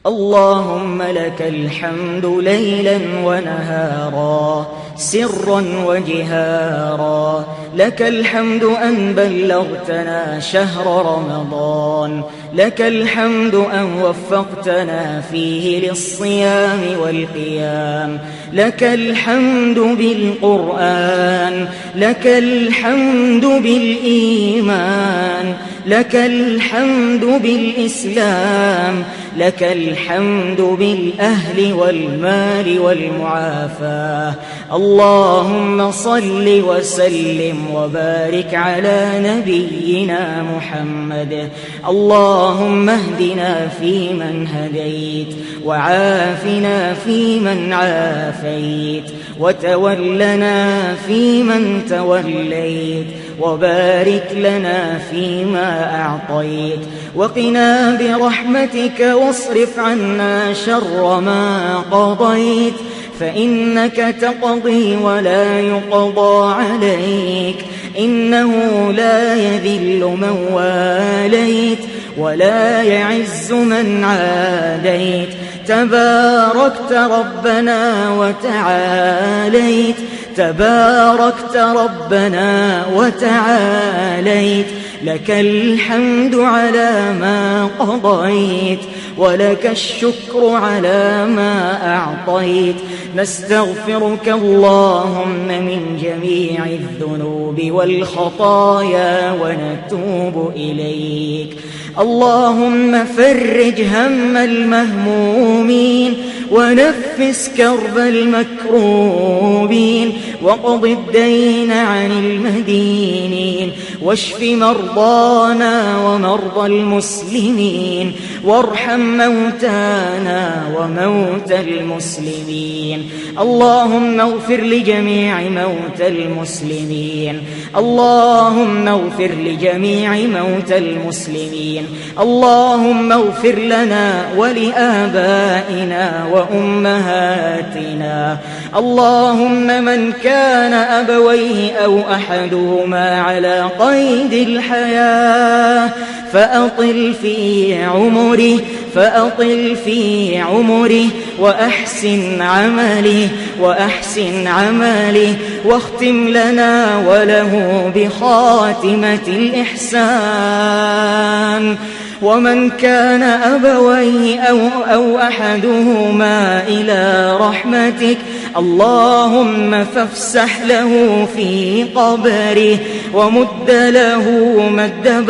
اللهم لك الحمد ليلا ونهارا سرا وجهارا، لك الحمد أن بلغتنا شهر رمضان، لك الحمد أن وفقتنا فيه للصيام والقيام، لك الحمد بالقرآن، لك الحمد بالإيمان، لك الحمد بالإسلام، لك الحمد بالأهل والمال والمعافاة. اللهم صل وسلم وبارك على نبينا محمد. اللهم اهدنا فيمن هديت، وعافنا فيمن عافيت، وتولنا فيمن توليت، وبارك لنا فيما أعطيت، وقنا برحمتك واصرف عنا شر ما قضيت، فإنك تقضي ولا يقضى عليك، إنه لا يذل من واليت ولا يعز من عاديت، تباركت ربنا وتعاليت، تباركت ربنا وتعاليت، لك الحمد على ما قضيت، ولك الشكر على ما أعطيت. نستغفرك اللهم من جميع الذنوب والخطايا ونتوب إليك. اللهم فرج هم المهمومين، ونفس كرب المكروبين، واقض الدين عن المدينين، واشف مرضانا ومرضى المسلمين، وارحم موتانا وموتى المسلمين. اللهم اغفر لجميع موتى المسلمين، اللهم اغفر لجميع موتى المسلمين. اللهم اغفر لنا ولآبائنا وأمهاتنا. اللهم من كان أبويه أو أحدهما على قيد الحياة فأطل في عمره وأحسن عمله واختم لنا وله بخاتمة الإحسان. ومن كان أبويه أو أحدهما إلى رحمتك اللهم فافسح له في قبره، ومد له مد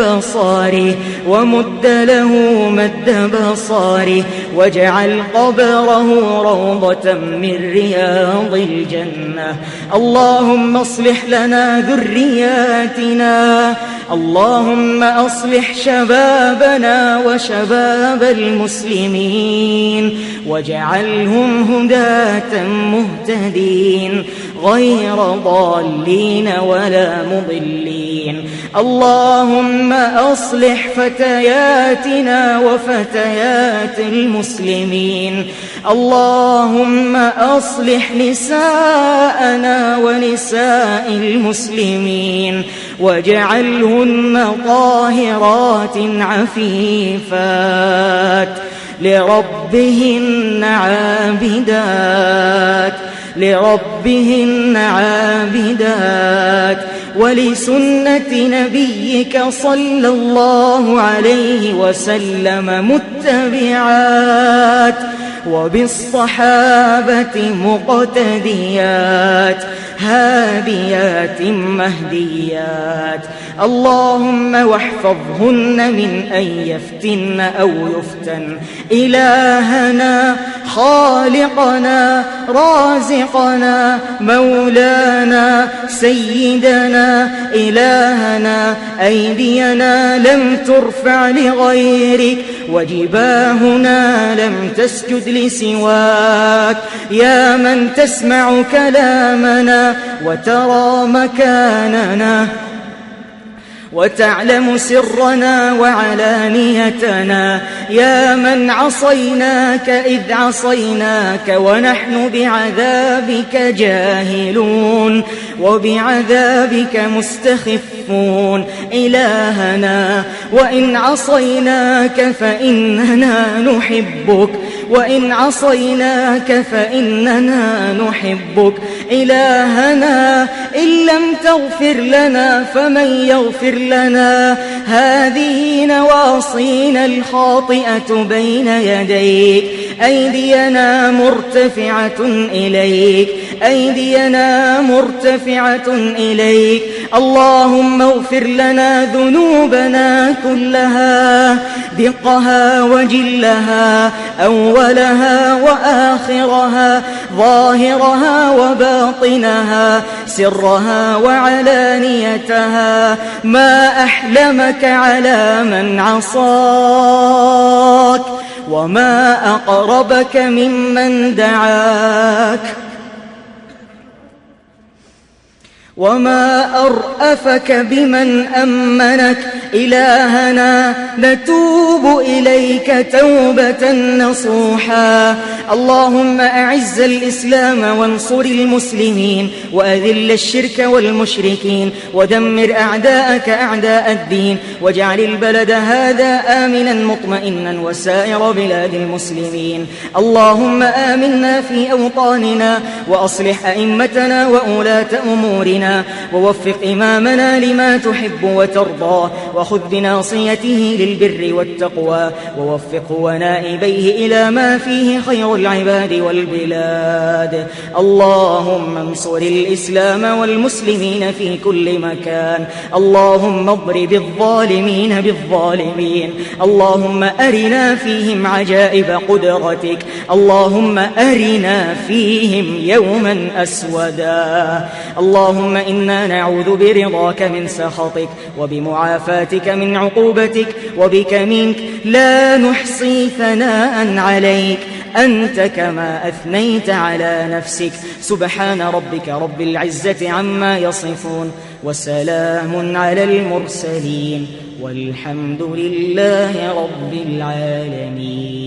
بصاره، واجعل قبره روضة من رياض الجنة. اللهم اصلح لنا ذرياتنا، اللهم أصلح شبابنا وشباب المسلمين، واجعلهم هداة مهتدين غير ضالين ولا مضلين. اللهم أصلح فتياتنا وفتيات المسلمين، اللهم أصلح نساءنا ونساء المسلمين، واجعلهن طاهرات عفيفات لربهن عابدات ولسنة نبيك صلى الله عليه وسلم متبعات، وبالصحابة مقتديات هاديات مهديات. اللهم واحفظهن من أن يفتن أو يفتن. إلهنا خالقنا رازقنا مولانا سيدنا إلهنا، أيدينا لم ترفع لغيرك، وجباهنا لم تسجد لسواك. يا من تسمع كلامنا وترى مكاننا وتعلم سرنا وعلانيتنا، يا من عصيناك إذ عصيناك ونحن بعذابك جاهلون وبعذابك مستخفون. إلهنا وإن عصيناك فإننا نحبك، وإن عصيناك فإننا نحبك إلهنا إن لم تغفر لنا فمن يغفر لنا هذه نواصينا الخاطئة بين يديك أيدينا مرتفعة إليك أيدينا مرتفعة إليك اللهم اغفر لنا ذنوبنا كلها دقها وجلها أولها وآخرها ظاهرها وباطنها سرها وعلانيتها ما أحلمك على من عصاك وما أقربك ممن دعاك وما أرأفك بمن أمنك إلهنا نتوب إليك توبة نصوحا اللهم أعز الإسلام وانصر المسلمين وأذل الشرك والمشركين ودمر أعداءك أعداء الدين واجعل البلد هذا آمنا مطمئنا وسائر بلاد المسلمين اللهم آمنا في أوطاننا وأصلح أئمتنا وأولاة أمورنا ووفق إمامنا لما تحب وترضى وخذ بناصيته للبر والتقوى ووفقه ونائبيه إلى ما فيه خير العباد والبلاد اللهم انصر الإسلام والمسلمين في كل مكان اللهم اضرب الظالمين بالظالمين اللهم أرنا فيهم عجائب قدرتك اللهم أرنا فيهم يوما أسودا اللهم إنا نعوذ برضاك من سخطك وبمعافاتك من عقوبتك وبك منك لا نحصي ثناء عليك أنت كما أثنيت على نفسك سبحان ربك رب العزة عما يصفون وسلام على المرسلين والحمد لله رب العالمين.